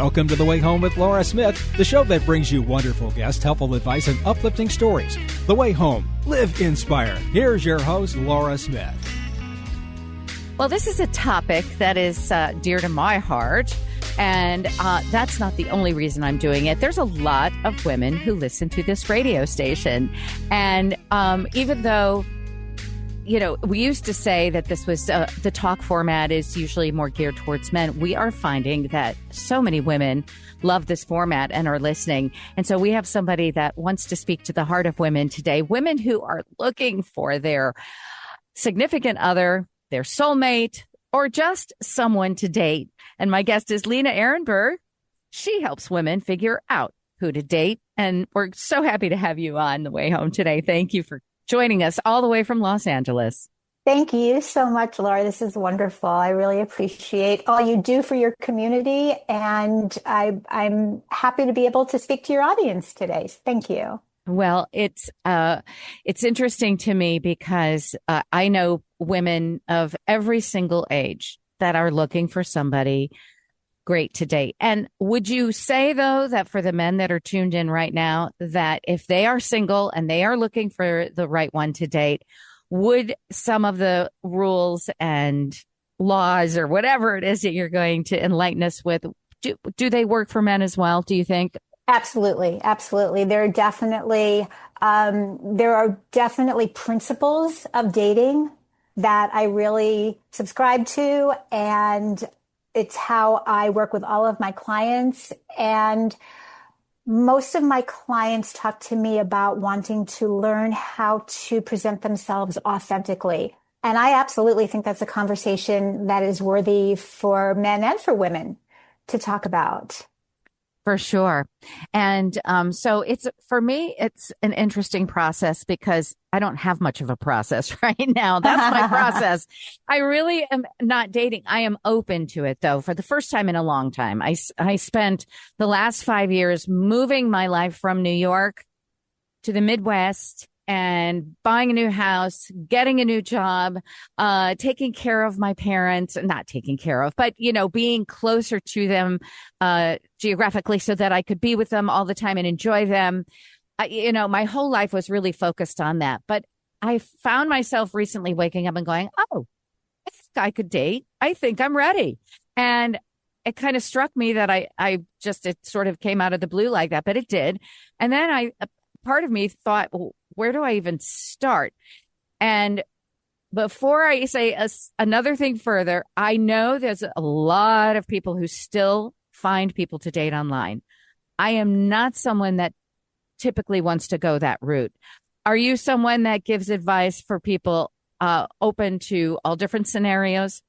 Welcome to The Way Home with Laura Smith, the show that brings you wonderful guests, helpful advice, and uplifting stories. The Way Home. Live inspired. Here's your host, Laura Smith. Well, this is a topic that is dear to my heart, and that's not the only reason I'm doing it. There's a lot of women who listen to this radio station, and even though, you know, we used to say that this was the talk format is usually more geared towards men, we are finding that so many women love this format and are listening. And so we have somebody that wants to speak to the heart of women today, women who are looking for their significant other, their soulmate, or just someone to date. And my guest is Lena Ehrenberg. She helps women figure out who to date. And we're so happy to have you on The Way Home today. Thank you for joining us all the way from Los Angeles. Thank you so much, Laura. This is wonderful. I really appreciate all you do for your community. And I'm happy to be able to speak to your audience today. Thank you. Well, it's interesting to me because I know women of every single age that are looking for somebody great to date. And would you say, though, that for the men that are tuned in right now, that if they are single and they are looking for the right one to date, would some of the rules and laws or whatever it is that you're going to enlighten us with, do they work for men as well, do you think? Absolutely. Absolutely. There are definitely principles of dating that I really subscribe to, and it's how I work with all of my clients. And most of my clients talk to me about wanting to learn how to present themselves authentically. And I absolutely think that's a conversation that is worthy for men and for women to talk about. For sure. And so for me, it's an interesting process because I don't have much of a process right now. That's my process. I really am not dating. I am open to it, though, for the first time in a long time. I spent the last 5 years moving my life from New York to the Midwest and buying a new house, getting a new job, taking care of my parents, not taking care of, but, you know, being closer to them geographically so that I could be with them all the time and enjoy them. My whole life was really focused on that. But I found myself recently waking up and going, oh, I think I could date. I think I'm ready. And it kind of struck me that it sort of came out of the blue like that, but it did. And then part of me thought, well, where do I even start? And before I say another thing further, I know there's a lot of people who still find people to date online. I am not someone that typically wants to go that route. Are you someone that gives advice for people open to all different scenarios?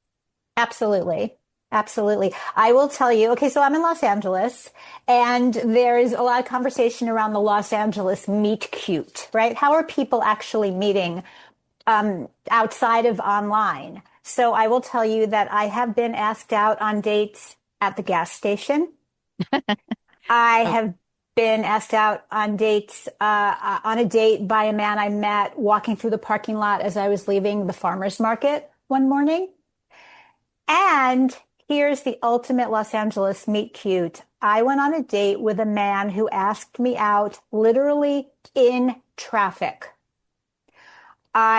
Absolutely. Absolutely. I will tell you, okay, so I'm in Los Angeles, and there is a lot of conversation around the Los Angeles meet cute, right? How are people actually meeting outside of online? So I will tell you that I have been asked out on dates at the gas station. I have been asked out on dates, on a date by a man I met walking through the parking lot as I was leaving the farmer's market one morning. And here's the ultimate Los Angeles meet cute. I went on a date with a man who asked me out literally in traffic.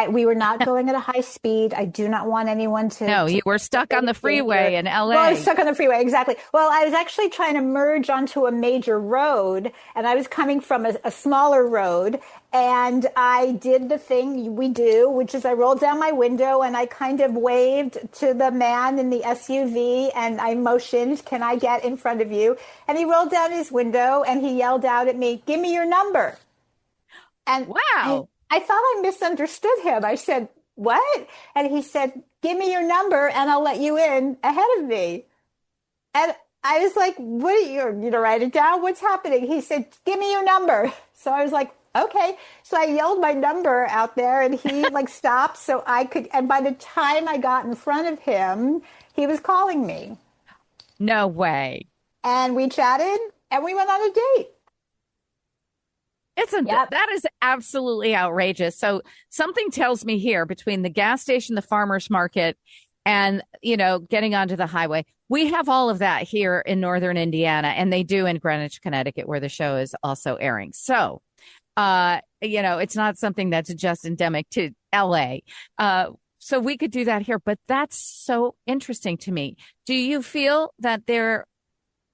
We were not going at a high speed. I do not want anyone to... No, you were stuck on the freeway in LA. Well, I was stuck on the freeway, exactly. Well, I was actually trying to merge onto a major road, and I was coming from a smaller road, and I did the thing we do, which is I rolled down my window, and I kind of waved to the man in the SUV, and I motioned, "Can I get in front of you?" And he rolled down his window, and he yelled out at me, "Give me your number." And wow. I thought I misunderstood him. I said, "What?" And he said, "Give me your number and I'll let you in ahead of me." And I was like, "What are you going to write it down? What's happening?" He said, "Give me your number." So I was like, okay. So I yelled my number out there, and he stopped so I could, and by the time I got in front of him, he was calling me. No way. And we chatted and we went on a date. That is absolutely outrageous. So something tells me here between the gas station, the farmer's market, and, getting onto the highway, We have all of that here in Northern Indiana, and they do in Greenwich, Connecticut, where the show is also airing. So, it's not something that's just endemic to LA. So we could do that here, but that's so interesting to me. Do you feel that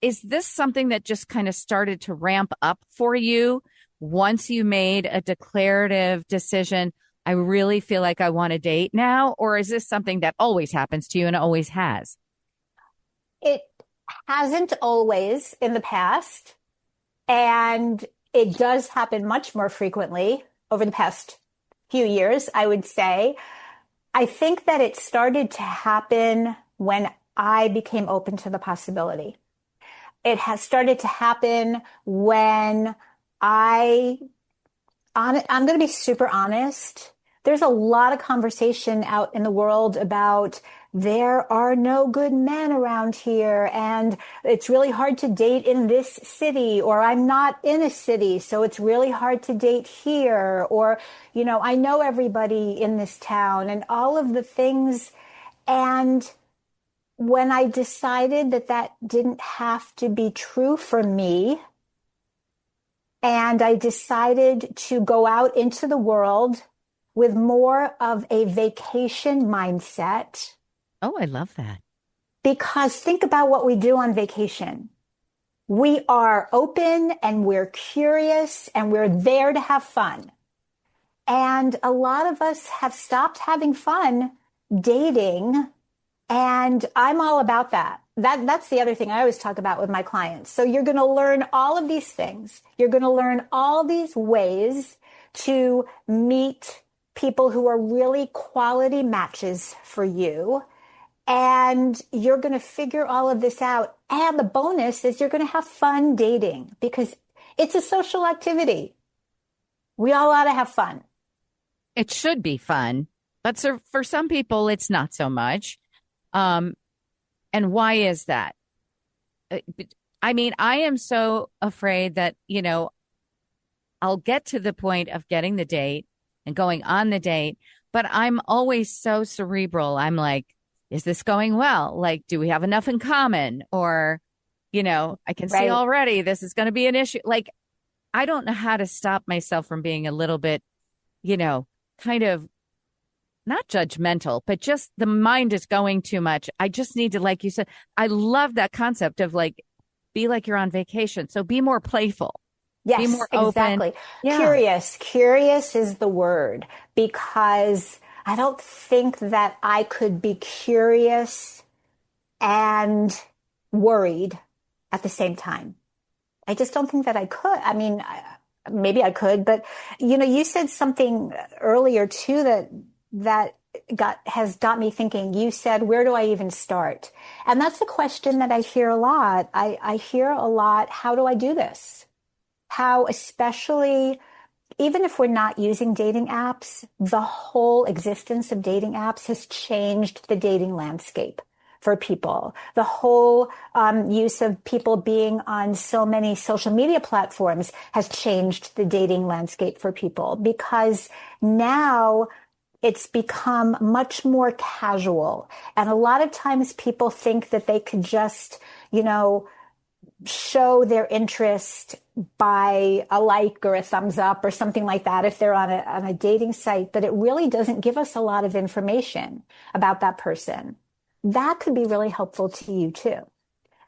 is this something that just kind of started to ramp up for you once you made a declarative decision? I really feel like I want to date now, or is this something that always happens to you and always has? It hasn't always in the past, and it does happen much more frequently over the past few years, I would say. I think that it started to happen when I became open to the possibility. It has started to happen when I'm going to be super honest. There's a lot of conversation out in the world about there are no good men around here, and it's really hard to date in this city, or I'm not in a city, so it's really hard to date here, or, I know everybody in this town, and all of the things. And when I decided that that didn't have to be true for me, and I decided to go out into the world with more of a vacation mindset. Oh, I love that. Because think about what we do on vacation. We are open and we're curious and we're there to have fun. And a lot of us have stopped having fun dating. And I'm all about that. That's the other thing I always talk about with my clients. So you're going to learn all of these things. You're going to learn all these ways to meet people who are really quality matches for you. And you're going to figure all of this out. And the bonus is you're going to have fun dating because it's a social activity. We all ought to have fun. It should be fun, but for some people, it's not so much. And why is that? I mean, I am so afraid that, I'll get to the point of getting the date and going on the date, but I'm always so cerebral. I'm like, is this going well? Like, do we have enough in common? Or, I can see already this is going to be an issue. Like, I don't know how to stop myself from being a little bit, kind of not judgmental, but just the mind is going too much. I just need to, like you said, I love that concept of like, be like you're on vacation. So be more playful. Yes, be more open. Exactly. Yeah. Curious is the word, because I don't think that I could be curious and worried at the same time. I just don't think that I could. I mean, maybe I could, but you said something earlier too that has got me thinking. You said, where do I even start? And that's a question that I hear a lot. I hear a lot, how do I do this? How, especially, even if we're not using dating apps, the whole existence of dating apps has changed the dating landscape for people. The whole use of people being on so many social media platforms has changed the dating landscape for people, because now it's become much more casual. And a lot of times people think that they could just, show their interest by a like or a thumbs up or something like that if they're on a dating site, but it really doesn't give us a lot of information about that person. That could be really helpful to you too.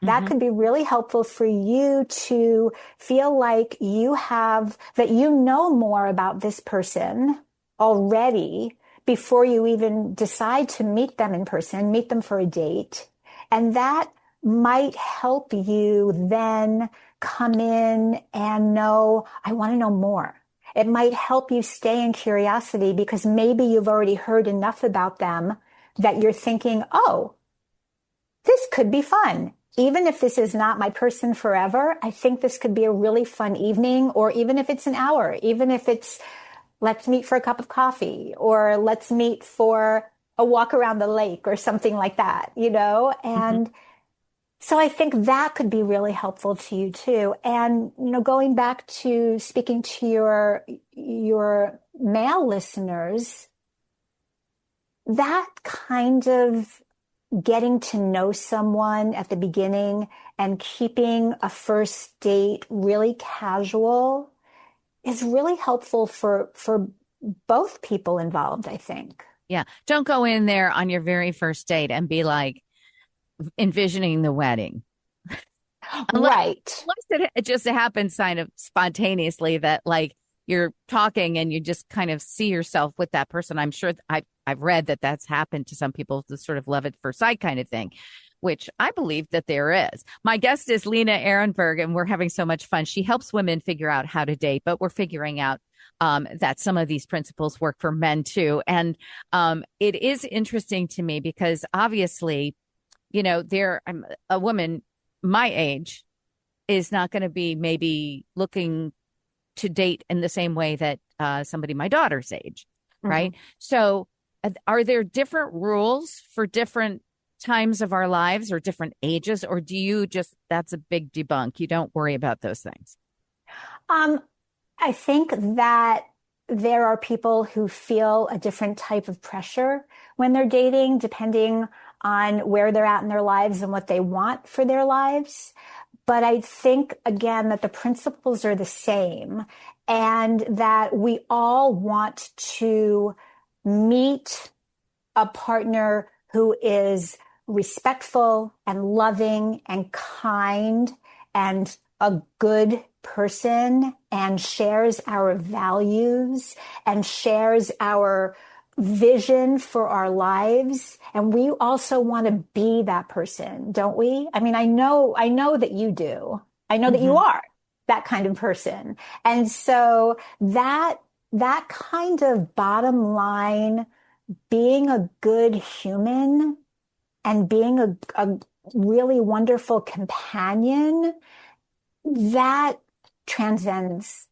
That could be really helpful for you to feel like that you know more about this person already before you even decide to meet them in person, meet them for a date. And that might help you then come in and know, I want to know more. It might help you stay in curiosity because maybe you've already heard enough about them that you're thinking, oh, this could be fun. Even if this is not my person forever, I think this could be a really fun evening, or even if it's an hour, even if it's let's meet for a cup of coffee, or let's meet for a walk around the lake or something like that, and so I think that could be really helpful to you too. And, going back to speaking to your male listeners, that kind of getting to know someone at the beginning and keeping a first date really casual is really helpful for both people involved, I think. Yeah. Don't go in there on your very first date and be like envisioning the wedding. Unless, Right. it just happens kind of spontaneously that like you're talking and you just kind of see yourself with that person. I'm sure I've read that that's happened to some people, the sort of love at first sight kind of thing, which I believe that there is. My guest is Lena Ehrenberg, and we're having so much fun. She helps women figure out how to date, but we're figuring out that some of these principles work for men too. And it is interesting to me because obviously, you know, I'm a woman my age is not going to be maybe looking to date in the same way that somebody my daughter's age, right? Mm-hmm. So are there different rules for different times of our lives or different ages, or do you just, that's a big debunk? You don't worry about those things. I think that there are people who feel a different type of pressure when they're dating, depending on where they're at in their lives and what they want for their lives. But I think, again, that the principles are the same and that we all want to meet a partner who is respectful and loving and kind and a good person and shares our values and shares our vision for our lives. And we also want to be that person, don't we? I mean, I know that you do. I know that you are that kind of person. And so that kind of bottom line, being a good human and being a really wonderful companion, that transcends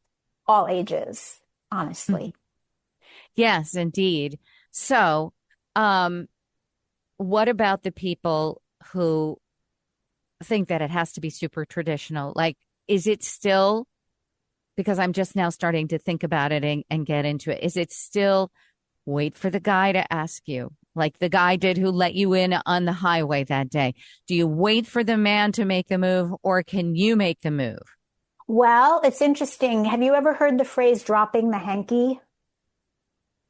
all ages, honestly. Yes, indeed. So, what about the people who think that it has to be super traditional? Like, is it still, because I'm just now starting to think about it and get into it, is it still wait for the guy to ask you, like the guy did who let you in on the highway that day? Do you wait for the man to make the move, or can you make the move? Well, it's interesting. Have you ever heard the phrase dropping the hanky?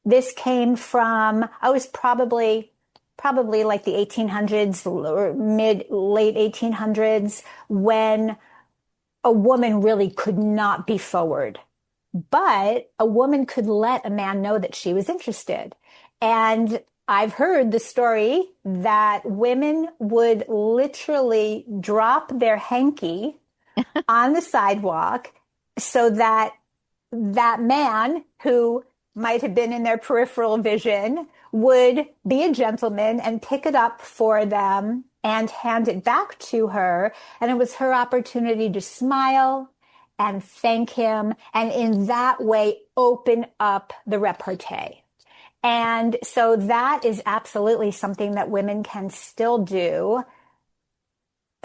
This came from, I was probably like the 1800s or late 1800s, when a woman really could not be forward, but a woman could let a man know that she was interested. And I've heard the story that women would literally drop their hanky on the sidewalk so that that man who might have been in their peripheral vision would be a gentleman and pick it up for them and hand it back to her. And it was her opportunity to smile and thank him, and in that way open up the repartee. And so that is absolutely something that women can still do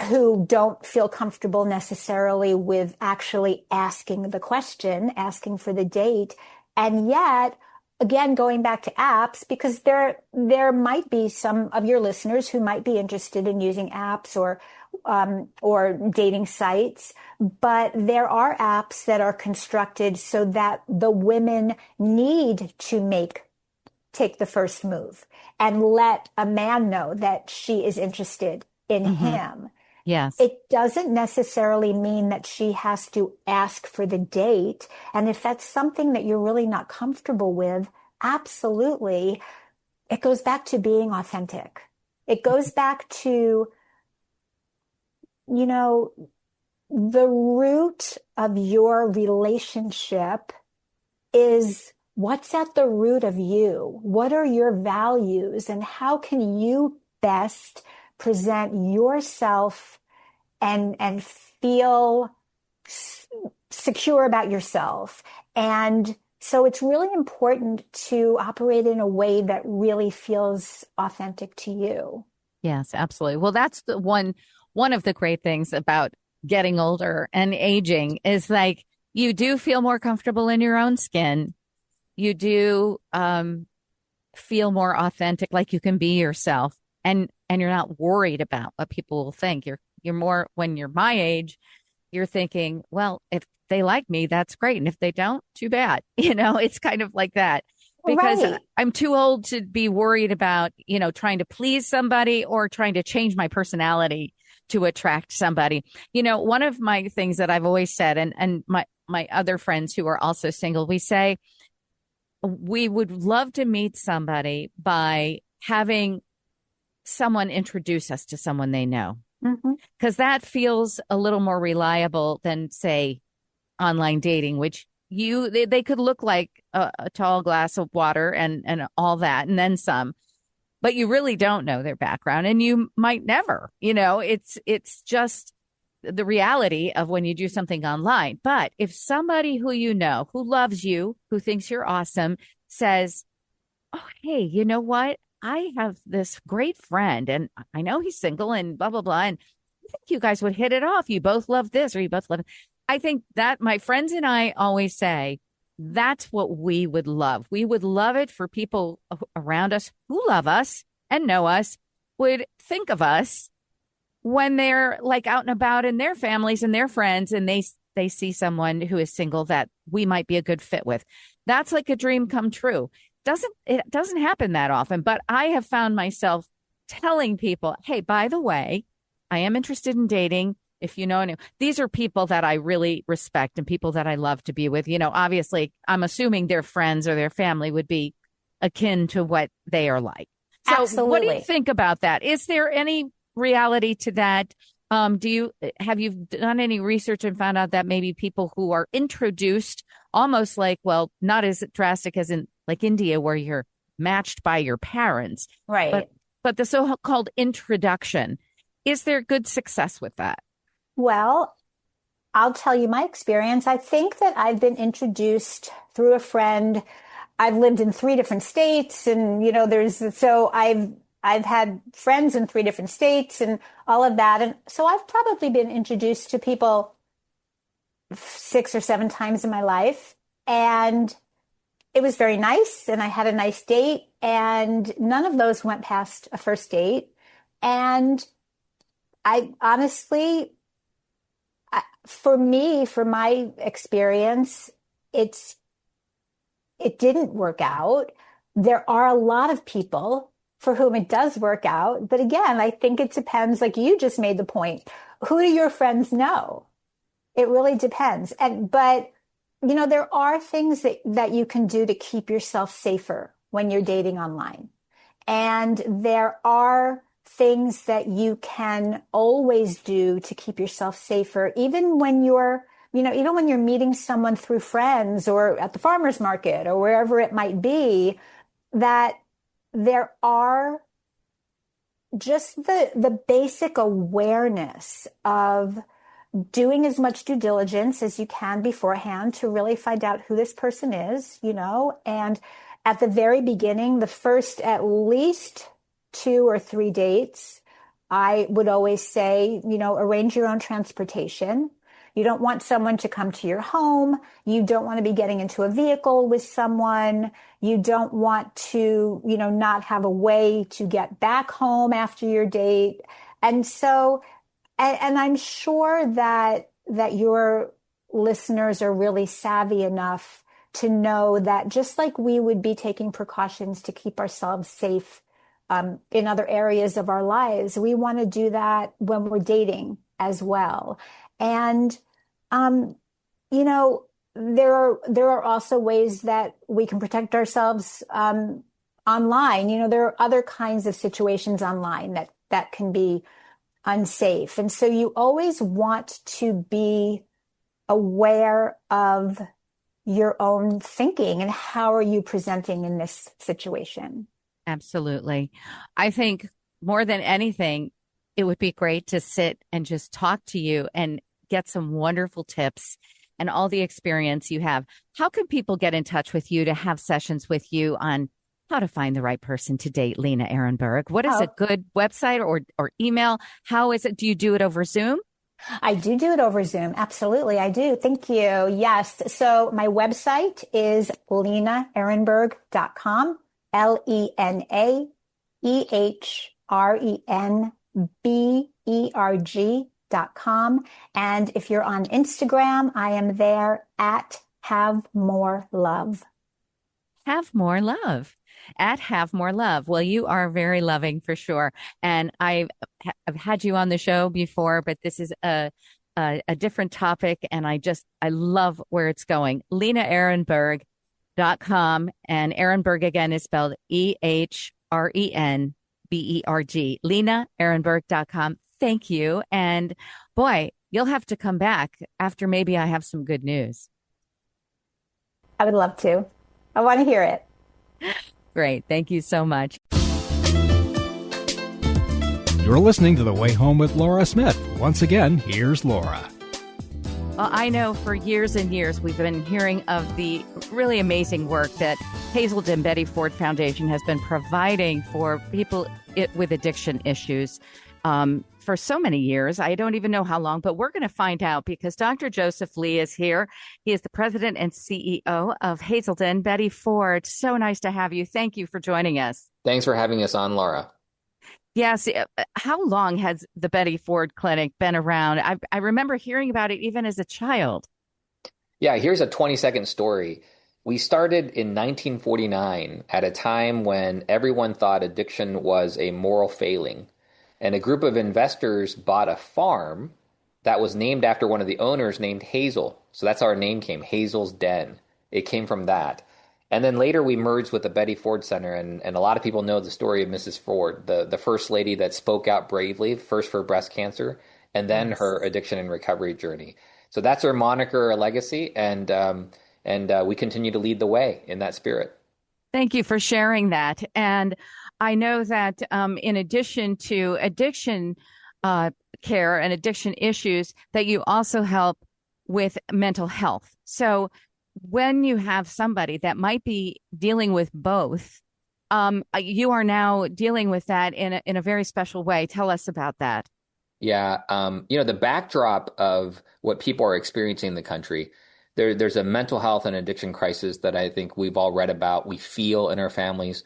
who don't feel comfortable necessarily with actually asking the question, asking for the date. And yet, again, going back to apps, because there might be some of your listeners who might be interested in using apps or dating sites, but there are apps that are constructed so that the women need to take the first move and let a man know that she is interested in him. Yes. It doesn't necessarily mean that she has to ask for the date. And if that's something that you're really not comfortable with, absolutely, it goes back to being authentic. It goes back to, you know, the root of your relationship is what's at the root of you. What are your values and how can you best present yourself and feel secure about yourself. And so it's really important to operate in a way that really feels authentic to you. Yes, absolutely. Well, that's the one of the great things about getting older and aging is like you do feel more comfortable in your own skin. You do feel more authentic, like you can be yourself. and you're not worried about what people will think. You're more, when you're my age, you're thinking, well, if they like me, that's great. And if they don't, too bad. It's kind of like that, because Right. I'm too old to be worried about, trying to please somebody or trying to change my personality to attract somebody. One of my things that I've always said, and my other friends who are also single, we say we would love to meet somebody by having someone introduce us to someone they know, because that feels a little more reliable than, say, online dating, which they could look like a tall glass of water and all that and then some, but you really don't know their background, and you might never. It's just the reality of when you do something online. But if somebody who who loves you, who thinks you're awesome, says, oh, hey, you know what, I have this great friend and I know he's single and blah, blah, blah. And I think you guys would hit it off. You both love this, or you both love it. I think that my friends and I always say that's what we would love. We would love it for people around us who love us and know us, would think of us when they're like out and about in their families and their friends, and they see someone who is single that we might be a good fit with. That's like a dream come true. It doesn't happen that often, but I have found myself telling people, hey, by the way, I am interested in dating. If you know any, these are people that I really respect and people that I love to be with. Obviously, I'm assuming their friends or their family would be akin to what they are like. So Absolutely. What do you think about that? Is there any reality to that? Have you done any research and found out that maybe people who are introduced almost like, well, not as drastic as in like India, where you're matched by your parents, Right. but the so-called introduction, is there good success with that? Well, I'll tell you my experience. I think that I've been introduced through a friend. I've lived in 3 different states, and I've had friends in 3 different states and all of that. And so I've probably been introduced to people 6 or 7 times in my life. And it was very nice, and I had a nice date, and none of those went past a first date. And I honestly, for my experience, it didn't work out. There are a lot of people for whom it does work out. But again, I think it depends. Like you just made the point. Who do your friends know? It really depends. But there are things that you can do to keep yourself safer when you're dating online. And there are things that you can always do to keep yourself safer, even when you're meeting someone through friends or at the farmer's market or wherever it might be, that there are just the basic awareness of doing as much due diligence as you can beforehand to really find out who this person is, and at the very beginning, the first at least 2 or 3 dates, I would always say, arrange your own transportation. You don't want someone to come to your home. You don't want to be getting into a vehicle with someone. You don't want to, not have a way to get back home after your date. And so, and I'm sure that your listeners are really savvy enough to know that just like we would be taking precautions to keep ourselves safe in other areas of our lives, we want to do that when we're dating as well. And, there are also ways that we can protect ourselves online. There are other kinds of situations online that can be unsafe. And so you always want to be aware of your own thinking and how are you presenting in this situation. Absolutely. I think more than anything, it would be great to sit and just talk to you and get some wonderful tips and all the experience you have. How can people get in touch with you to have sessions with you on how to find the right person to date Lena Ehrenberg? What is a good website or email? How is it? Do you do it over Zoom? I do it over Zoom. Absolutely. I do. Thank you. Yes. So my website is lenaehrenberg.com, LenaEhrenberg.com. EHRENBERG.com. And if you're on Instagram, I am there at Have More Love. Have more love at Have More Love. Well, you are very loving for sure. And I've had you on the show before, but this is a different topic. And I love where it's going. LenaEhrenberg.com. And Ehrenberg again is spelled EHRENBERG. LenaEhrenberg.com. Thank you. And boy, you'll have to come back after maybe I have some good news. I would love to. I want to hear it. Great. Thank you so much. You're listening to The Way Home with Laura Smith. Once again, here's Laura. Well, I know for years and years we've been hearing of the really amazing work that Hazelden Betty Ford Foundation has been providing for people with addiction issues for so many years. I don't even know how long, but we're going to find out because Dr. Joseph Lee is here. He is the president and CEO of Hazelden Betty Ford. So nice to have you. Thank you for joining us. Thanks for having us on, Laura. Yes. How long has the Betty Ford Clinic been around? I remember hearing about it even as a child. Yeah, here's a 20-second story. We started in 1949 at a time when everyone thought addiction was a moral failing. And a group of investors bought a farm that was named after one of the owners named Hazel. So that's how our name came, Hazel's Den. It came from that. And then later we merged with the Betty Ford Center. And a lot of people know the story of Mrs. Ford, the first lady that spoke out bravely, first for breast cancer, and then her addiction and recovery journey. So that's our moniker, our legacy. And we continue to lead the way in that spirit. Thank you for sharing that. And I know that in addition to addiction care and addiction issues, that you also help with mental health. So when you have somebody that might be dealing with both, you are now dealing with that in a very special way. Tell us about that. Yeah, the backdrop of what people are experiencing in the country, there's a mental health and addiction crisis that I think we've all read about, we feel in our families.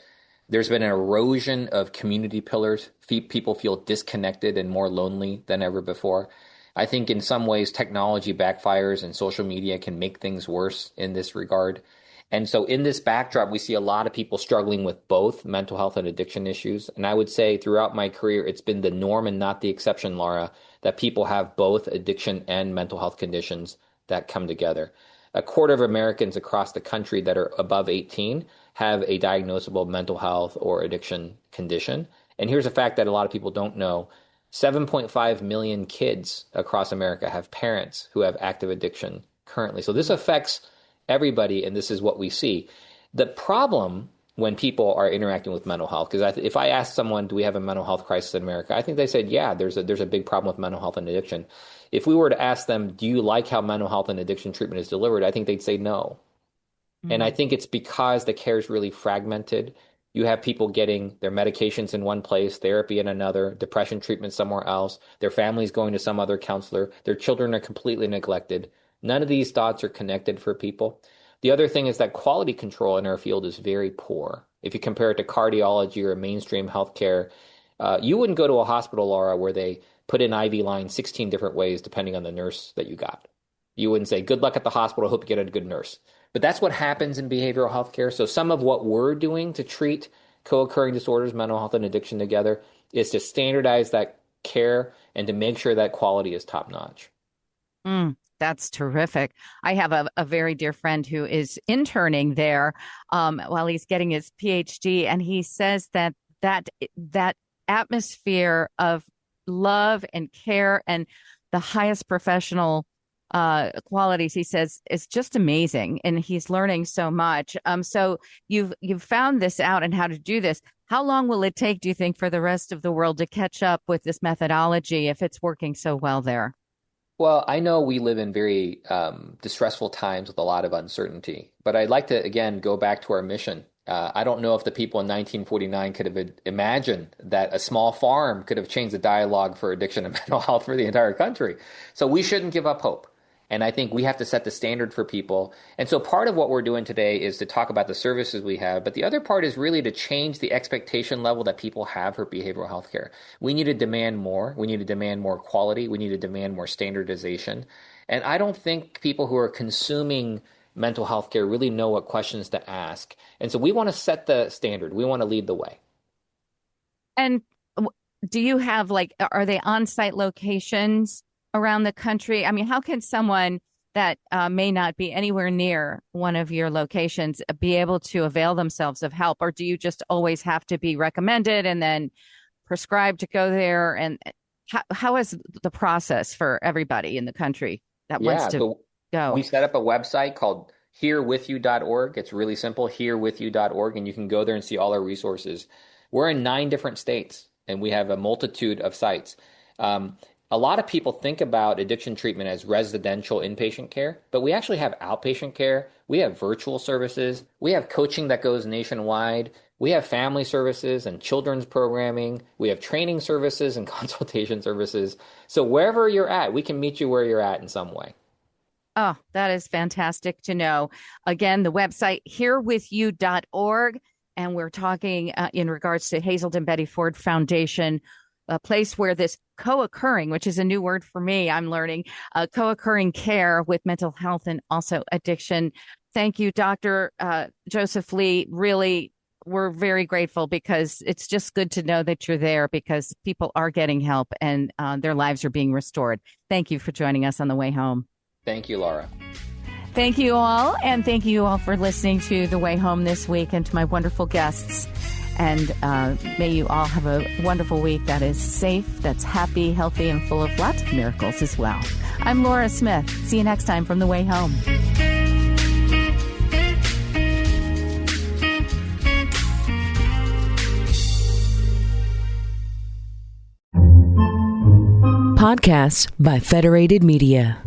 There's been an erosion of community pillars. People feel disconnected and more lonely than ever before. I think in some ways technology backfires and social media can make things worse in this regard. And so in this backdrop, we see a lot of people struggling with both mental health and addiction issues. And I would say throughout my career, it's been the norm and not the exception, Laura, that people have both addiction and mental health conditions that come together. A quarter of Americans across the country that are above 18 have a diagnosable mental health or addiction condition. And here's a fact that a lot of people don't know. 7.5 million kids across America have parents who have active addiction currently. So this affects everybody, and this is what we see. The problem when people are interacting with mental health, because if I ask someone, do we have a mental health crisis in America? I think they said, yeah, there's a big problem with mental health and addiction. If we were to ask them, do you like how mental health and addiction treatment is delivered? I think they'd say no. Mm-hmm. And I think it's because the care is really fragmented. You have people getting their medications in one place, therapy in another, depression treatment somewhere else, their families going to some other counselor, their children are completely neglected. None of these dots are connected for people. The other thing is that quality control in our field is very poor. If you compare it to cardiology or mainstream healthcare, you wouldn't go to a hospital, Laura, where they put in IV lines 16 different ways depending on the nurse that you got. You wouldn't say, good luck at the hospital, hope you get a good nurse. But that's what happens in behavioral health care. So some of what we're doing to treat co-occurring disorders, mental health and addiction together, is to standardize that care and to make sure that quality is top-notch. That's terrific. I have a very dear friend who is interning there while he's getting his PhD, and he says that atmosphere of love and care and the highest professional qualities, he says, is just amazing, and he's learning so much. So you've found this out and how to do this. How long will it take, do you think, for the rest of the world to catch up with this methodology if it's working so well there? Well, I know we live in very distressful times with a lot of uncertainty, but I'd like to, again, go back to our mission. I don't know if the people in 1949 could have imagined that a small farm could have changed the dialogue for addiction and mental health for the entire country. So we shouldn't give up hope. And I think we have to set the standard for people. And so part of what we're doing today is to talk about the services we have. But the other part is really to change the expectation level that people have for behavioral health care. We need to demand more. We need to demand more quality. We need to demand more standardization. And I don't think people who are consuming mental health care really know what questions to ask. And so we want to set the standard. We want to lead the way. And do you have are they on-site locations around the country? I mean, how can someone that may not be anywhere near one of your locations be able to avail themselves of help? Or do you just always have to be recommended and then prescribed to go there? And how is the process for everybody in the country that wants to go? We set up a website called herewithyou.org. It's really simple, herewithyou.org, and you can go there and see all our resources. We're in 9 different states, and we have a multitude of sites. A lot of people think about addiction treatment as residential inpatient care, but we actually have outpatient care. We have virtual services. We have coaching that goes nationwide. We have family services and children's programming. We have training services and consultation services. So wherever you're at, we can meet you where you're at in some way. Oh, that is fantastic to know. Again, the website, herewithyou.org. And we're talking in regards to Hazelden Betty Ford Foundation, a place where this co-occurring, which is a new word for me, I'm learning, co-occurring care with mental health and also addiction. Thank you, Dr. Joseph Lee. Really, we're very grateful because it's just good to know that you're there because people are getting help and their lives are being restored. Thank you for joining us on the way home. Thank you, Laura. Thank you all. And thank you all for listening to The Way Home this week and to my wonderful guests. And may you all have a wonderful week that is safe, that's happy, healthy, and full of lots of miracles as well. I'm Laura Smith. See you next time from The Way Home. Podcasts by Federated Media.